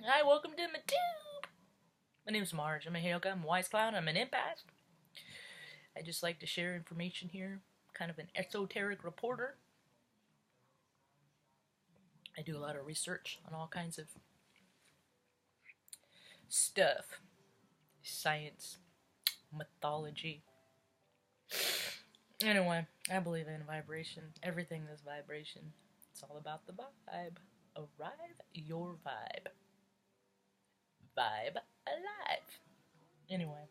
Hi, welcome to my tube. My name's Marge. I'm a Hailka. I'm a wise clown. I'm an empath. I just like to share information here. Kind of an esoteric reporter. I do a lot of research on all kinds of stuff. Science, mythology. Anyway, I believe in vibration. Everything is vibration. It's all about the vibe. Arrive your vibe. Vibe alive. Anyway,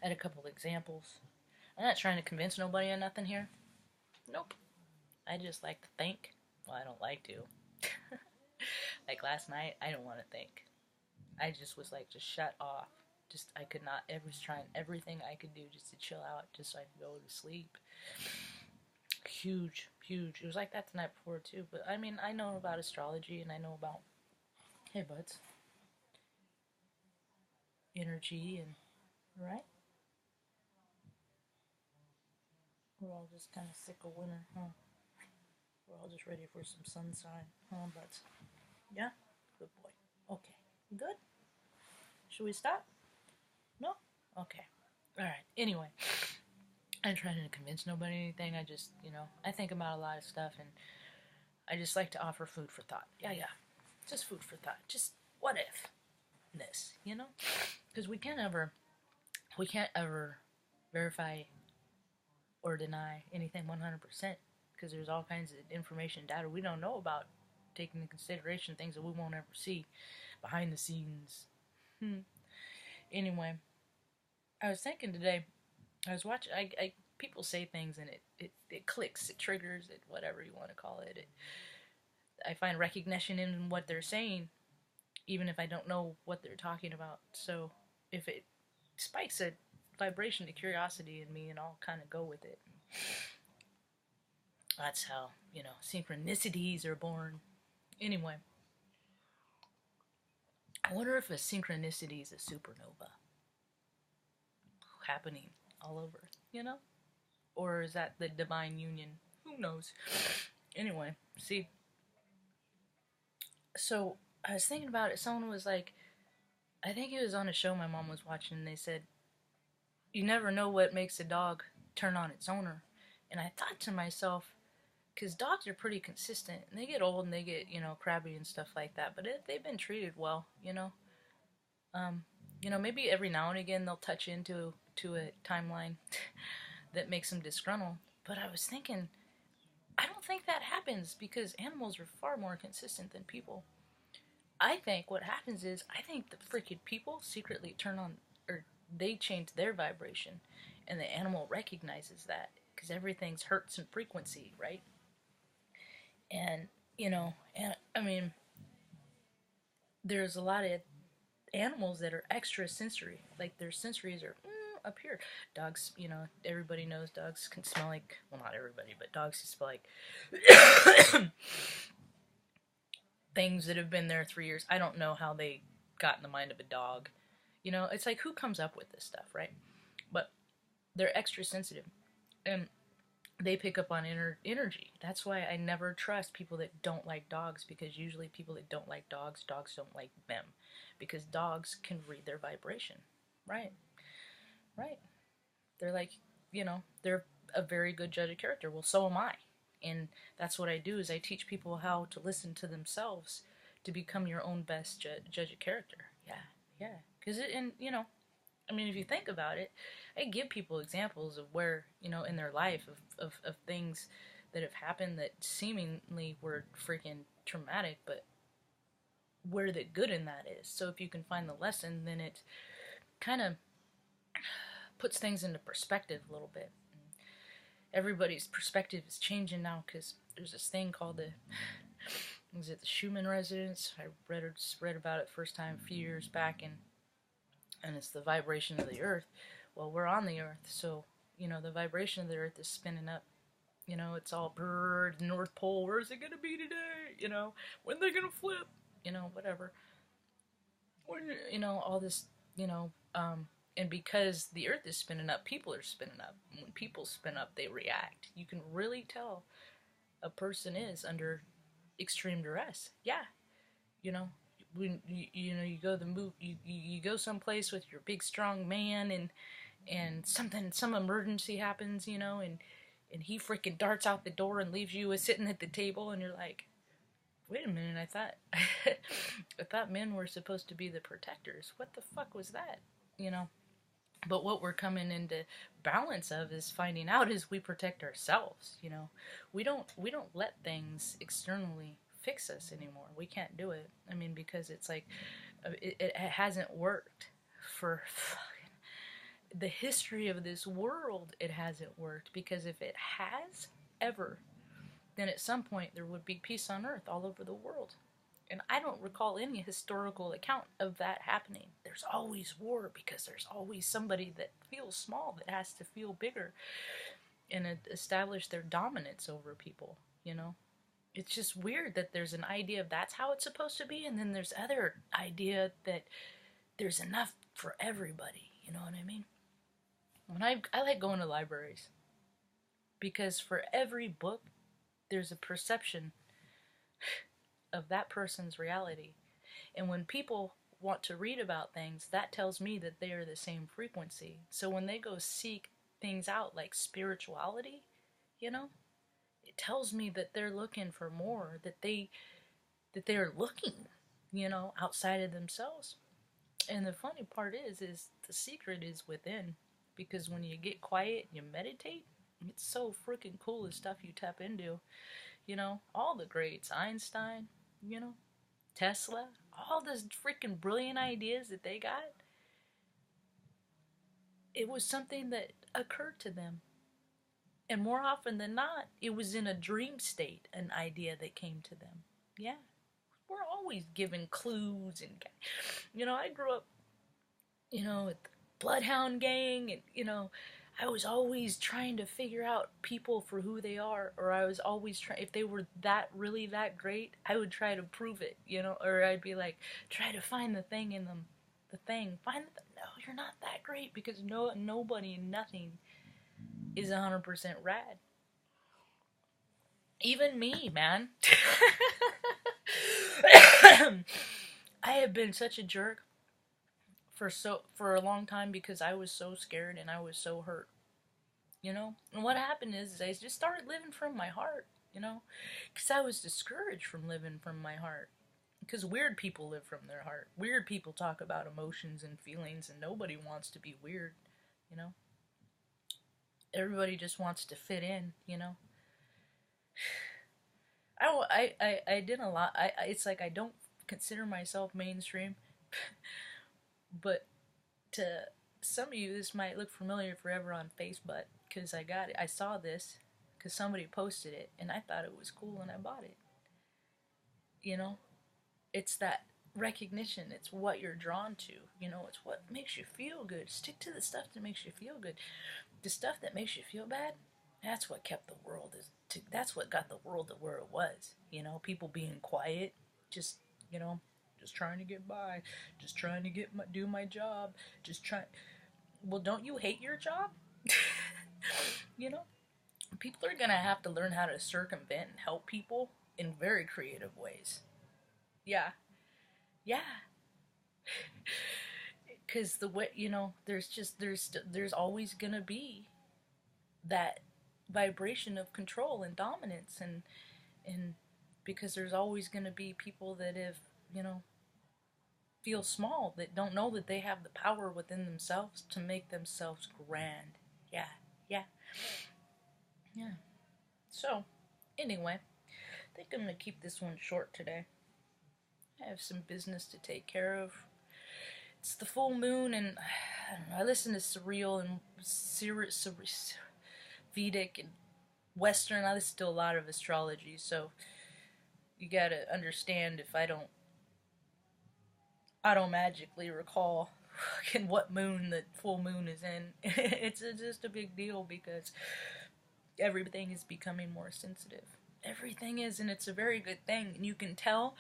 I had a couple examples. I'm not trying to convince nobody of nothing here. Nope. I just like to think. Well, I don't like to. Like last night, I didn't want to think. I just was like, just shut off. Just, I could not, I was trying everything I could do just to chill out, just so I could go to sleep. Huge, huge. It was like that the night before, too. But I mean, I know about astrology and I know about, hey, buds, energy and, right? We're all just kind of sick of winter, huh? We're all just ready for some sunshine, huh, buds? Yeah? Good boy. Okay. Good? Should we stop? No? Okay. Alright. Anyway, I'm trying to convince nobody anything. I just, I think about a lot of stuff and I just like to offer food for thought. Yeah, yeah. Just food for thought. Just what if this, Because we can't ever verify or deny anything 100% because there's all kinds of information, data we don't know about, taking into consideration things that we won't ever see behind the scenes. Anyway, I was thinking today, I was watching, people say things and it clicks, it triggers, it whatever you want to call it. I find recognition in what they're saying, even if I don't know what they're talking about. So if it spikes a vibration to curiosity in me, and I'll kind of go with it. That's how, synchronicities are born. Anyway, I wonder if a synchronicity is a supernova happening all over, Or is that the divine union? Who knows? Anyway, see. So I was thinking about it. Someone was like, I think it was on a show my mom was watching, and they said, you never know what makes a dog turn on its owner. And I thought to myself, because dogs are pretty consistent, and they get old and they get, crabby and stuff like that, but they've been treated well, Um, maybe every now and again they'll touch into a timeline that makes them disgruntled. But I was thinking, I don't think that happens because animals are far more consistent than people. I think what happens is, I think the freaking people secretly turn on, or they change their vibration, and the animal recognizes that because everything's hertz and frequency, right? And, and I mean, there's a lot of animals that are extra sensory. Like their sensories are up here. Dogs, everybody knows dogs can smell like, well, not everybody, but dogs can smell like things that have been there 3 years. I don't know how they got in the mind of a dog. It's like, who comes up with this stuff, right? But they're extra sensitive. And they pick up on energy. That's why I never trust people that don't like dogs, because usually people that don't like dogs don't like them. Because dogs can read their vibration. Right. Right. They're like, they're a very good judge of character. Well, so am I. And that's what I do, is I teach people how to listen to themselves to become your own best judge of character. Yeah. Yeah. Because I mean, if you think about it, I give people examples of where, in their life, of things that have happened that seemingly were freaking traumatic, but where the good in that is. So if you can find the lesson, then it kind of puts things into perspective a little bit. Everybody's perspective is changing now because there's this thing called the Schumann resonance. I read about it first time a few years back, and it's the vibration of the earth. Well, we're on the earth, so the vibration of the earth is spinning up. It's all bird, North Pole. Where's it gonna be today? When they're gonna flip? Whatever. All this. And because the earth is spinning up, people are spinning up. When people spin up, they react. You can really tell a person is under extreme duress. Yeah, you know, when you know, you go the move, you go someplace with your big strong man, and some emergency happens, you know, and he freaking darts out the door and leaves you sitting at the table, and you're like, wait a minute, I thought I thought men were supposed to be the protectors. What the fuck was that? You know? But what we're coming into balance of is finding out is we protect ourselves, you know. We don't let things externally fix us anymore. We can't do it. I mean, because it's like it hasn't worked for the history of this world. It hasn't worked, because if it has ever, then at some point there would be peace on earth all over the world. And I don't recall any historical account of that happening. There's always war, because there's always somebody that feels small that has to feel bigger and establish their dominance over people, you know? It's just weird that there's an idea of that's how it's supposed to be, and then there's other idea that there's enough for everybody, you know what I mean? When I like going to libraries, because for every book there's a perception of that person's reality. And when people want to read about things, that tells me that they are the same frequency. So when they go seek things out like spirituality, you know, it tells me that they're looking for more, that they're looking, you know, outside of themselves. And the funny part is the secret is within, because when you get quiet and you meditate, it's so freaking cool the stuff you tap into. You know, all the greats, Einstein, you know, Tesla, all those freaking brilliant ideas that they got, it was something that occurred to them. And more often than not, it was in a dream state, an idea that came to them. Yeah. We're always given clues, and, you know, I grew up, you know, with the Bloodhound Gang, and, you know, I was always trying to figure out people for who they are, or I was always trying, if they were really that great, I would try to prove it, you know, or I'd be like, try to find the thing in them, no, you're not that great, because nobody and nothing is 100% rad. Even me, man. I have been such a jerk for a long time, because I was so scared and I was so hurt, you know. And what happened is I just started living from my heart, you know, because I was discouraged from living from my heart, because weird people live from their heart. Weird people talk about emotions and feelings, and nobody wants to be weird, you know. Everybody just wants to fit in, you know. I did a lot. It's like I don't consider myself mainstream, but to some of you, this might look familiar forever on Facebook, because I saw this because somebody posted it, and I thought it was cool, and I bought it. You know, it's that recognition. It's what you're drawn to. You know, it's what makes you feel good. Stick to the stuff that makes you feel good. The stuff that makes you feel bad, that's what kept the world that's what got the world to where it was. You know, people being quiet, just, you know, just trying to get by, just trying to do my job, just trying. Well, don't you hate your job? You know, people are gonna have to learn how to circumvent and help people in very creative ways. Yeah, yeah. Because the way, you know, there's always gonna be that vibration of control and dominance, and because there's always gonna be people that have, you know, feel small, that don't know that they have the power within themselves to make themselves grand. Yeah, yeah, yeah. So, anyway, I think I'm gonna keep this one short today. I have some business to take care of. It's the full moon, and I don't know, I listen to surreal and Vedic and Western. I listen to a lot of astrology, so you gotta understand if I don't magically recall in what moon the full moon is in. It's just a big deal, because everything is becoming more sensitive. Everything is, and it's a very good thing. And you can tell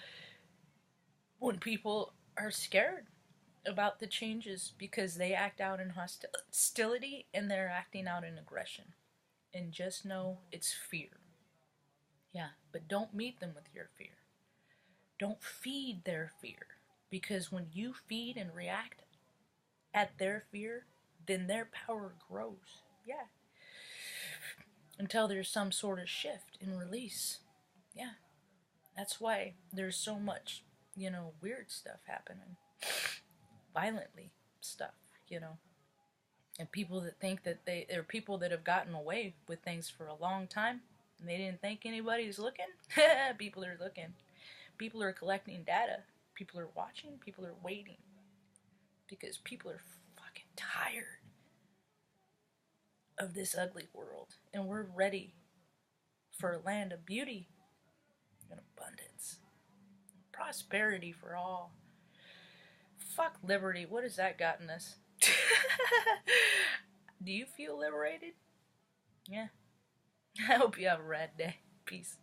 when people are scared about the changes, because they act out in hostility, and they're acting out in aggression. And just know it's fear. Yeah, but don't meet them with your fear. Don't feed their fear. Because when you feed and react at their fear, then their power grows. Yeah. Until there's some sort of shift and release. Yeah. That's why there's so much, weird stuff happening. Violently stuff, And people that think that there are people that have gotten away with things for a long time and they didn't think anybody's looking. People are looking. People are collecting data. People are watching. People are waiting. Because people are fucking tired of this ugly world. And we're ready for a land of beauty and abundance. And prosperity for all. Fuck liberty. What has that gotten us? Do you feel liberated? Yeah. I hope you have a rad day. Peace.